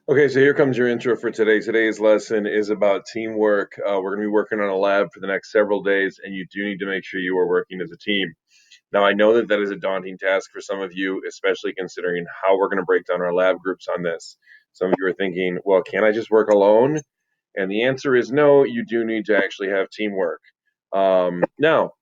Okay, so here comes your intro for today. Today's lesson is about teamwork. We're going to be working on a lab for the next several days, and you do need to make sure you are working as a team. Now, I know that that is a daunting task for some of you, especially considering how we're going to break down our lab groups on this. Some of you are thinking, well, can't I just work alone? And the answer is no, you do need to actually have teamwork. Now,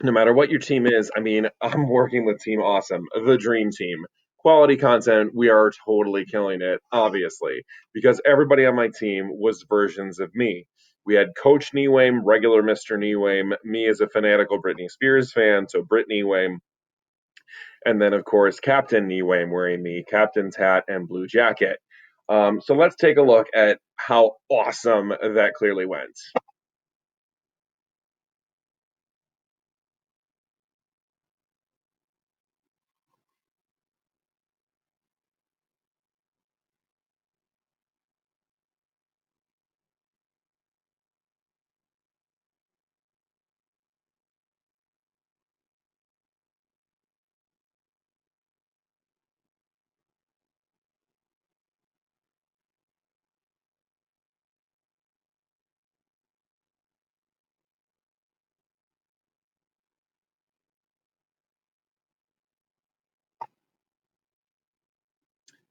no matter what your team is, I mean, I'm working with Team Awesome, the dream team. Quality content, we are totally killing it, obviously, because everybody on my team was versions of me. We had Coach Niewame, regular Mr. Niewame, me as a fanatical Britney Spears fan, so Brit Niewame, and then, of course, Captain Niewame wearing the captain's hat and blue jacket. So let's take a look at how awesome that clearly went.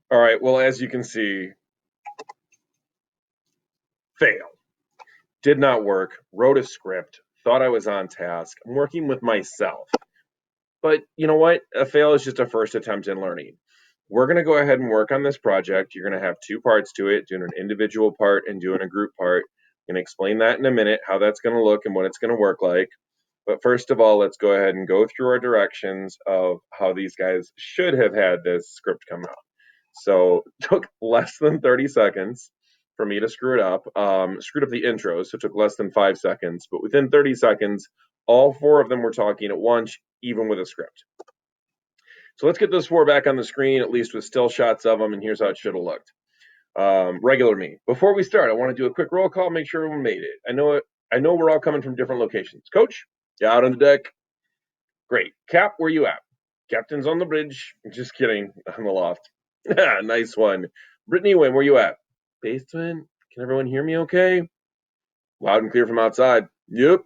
All right, well, as you can see, fail. Did not work, wrote a script, thought I was on task. I'm working with myself. But you know what? A fail is just a first attempt in learning. We're going to go ahead and work on this project. You're going to have two parts to it, doing an individual part and doing a group part. I'm going to explain that in a minute, how that's going to look and what it's going to work like. But first of all, let's go ahead and go through our directions of how these guys should have had this script come out. So it took less than 30 seconds for me to screw it up. Screwed up the intros, so it took less than 5 seconds. But within 30 seconds, all four of them were talking at once, even with a script. So let's get those four back on the screen, at least with still shots of them, and here's how it should have looked. Regular me. Before we start, I want to do a quick roll call, make sure everyone made it. I know we're all coming from different locations. Coach, you out on the deck? Great. Cap, where you at? Captain's on the bridge. Just kidding. On the loft. Nice one. Brittany, where you at? Basement. Can everyone hear me okay? Loud and clear from outside. Yep.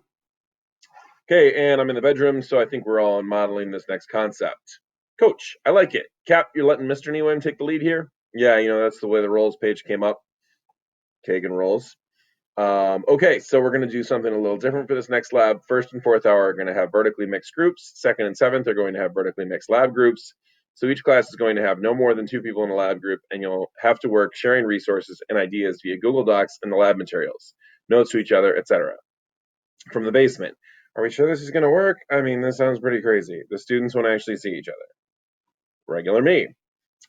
Okay, and I'm in the bedroom, so I think we're all modeling this next concept. Coach, I like it. Cap, you're letting Mr. Newham take the lead here? Yeah, that's the way the roles page came up. Kagan rolls. Okay, so we're going to do something a little different for this next lab. First and fourth hour are going to have vertically mixed groups. Second and seventh are going to have vertically mixed lab groups. So each class is going to have no more than two people in a lab group, and you'll have to work sharing resources and ideas via Google Docs and the lab materials, notes to each other, etc. From the basement. Are we sure this is going to work? I mean, this sounds pretty crazy. The students won't actually see each other. Regular me.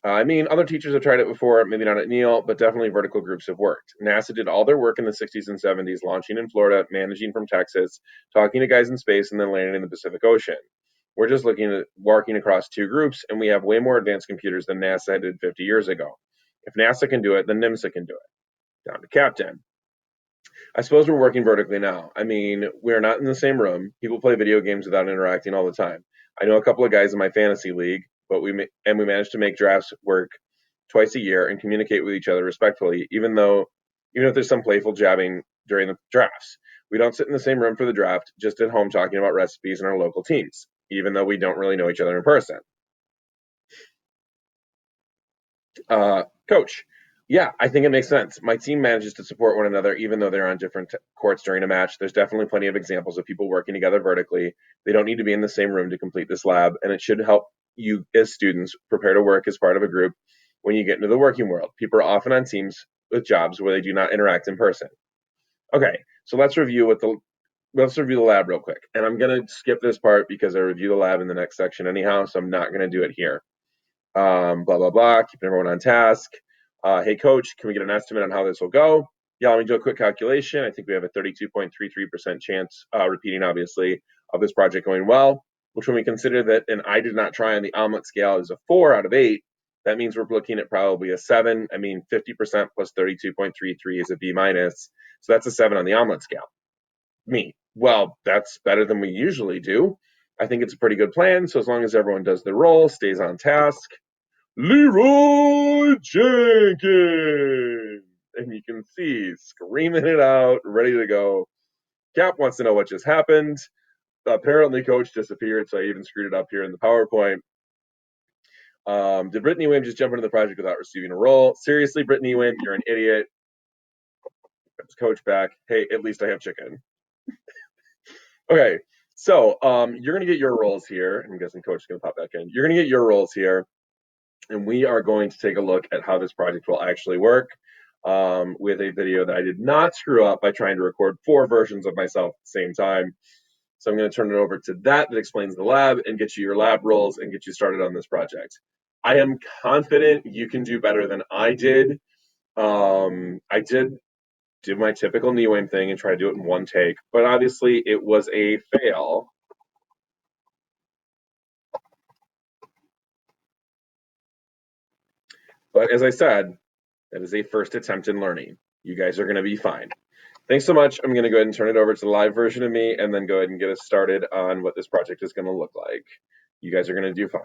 I mean, other teachers have tried it before, maybe not at Neil, but definitely vertical groups have worked. NASA did all their work in the 60s and 70s, launching in Florida, managing from Texas, talking to guys in space, and then landing in the Pacific Ocean. We're just looking at walking across two groups, and we have way more advanced computers than NASA did 50 years ago. If NASA can do it, then NIMSA can do it. Down to Captain. I suppose we're working vertically now. I mean, we're not in the same room. People play video games without interacting all the time. I know a couple of guys in my fantasy league, but we managed to make drafts work twice a year and communicate with each other respectfully, even if there's some playful jabbing during the drafts. We don't sit in the same room for the draft, just at home talking about recipes and our local teams, even though we don't really know each other in person. Coach, yeah, I think it makes sense. My team manages to support one another even though they're on different courts during a match. There's definitely plenty of examples of people working together vertically. They don't need to be in the same room to complete this lab, and it should help you as students prepare to work as part of a group when you get into the working world. People are often on teams with jobs where they do not interact in person. Okay, so let's review the lab real quick. And I'm gonna skip this part because I review the lab in the next section anyhow, so I'm not gonna do it here. Blah blah blah, keeping everyone on task. Hey coach, can we get an estimate on how this will go? Yeah, let me do a quick calculation. I think we have a 32.33% chance, repeating obviously, of this project going well, which when we consider that an I did not try on the omelet scale is a 4 out of 8, that means we're looking at probably a 7. I mean, 50% plus 32.33 is a B minus. So that's a 7 on the omelet scale. Me. Well, that's better than we usually do. I think it's a pretty good plan. So as long as everyone does the role, stays on task, Leroy Jenkins. And you can see screaming it out, ready to go. Cap wants to know what just happened. Apparently, coach disappeared, so I even screwed it up here in the PowerPoint. Did Brittany Wim just jump into the project without receiving a role? Seriously, Brittany Wim, you're an idiot. Coach back. Hey, at least I have chicken. Okay, so you're gonna get your roles here. I'm guessing coach is gonna pop back in. You're gonna get your roles here, and we are going to take a look at how this project will actually work with a video that I did not screw up by trying to record 4 versions of myself at the same time. So I'm going to turn it over to that explains the lab and get you your lab roles and get you started on this project. I am confident you can do better than I did. I did do my typical knee wave thing and try to do it in one take, but obviously it was a fail. But as I said, that is a first attempt in learning. You guys are going to be fine. Thanks so much. I'm going to go ahead and turn it over to the live version of me and then go ahead and get us started on what this project is going to look like. You guys are going to do fine.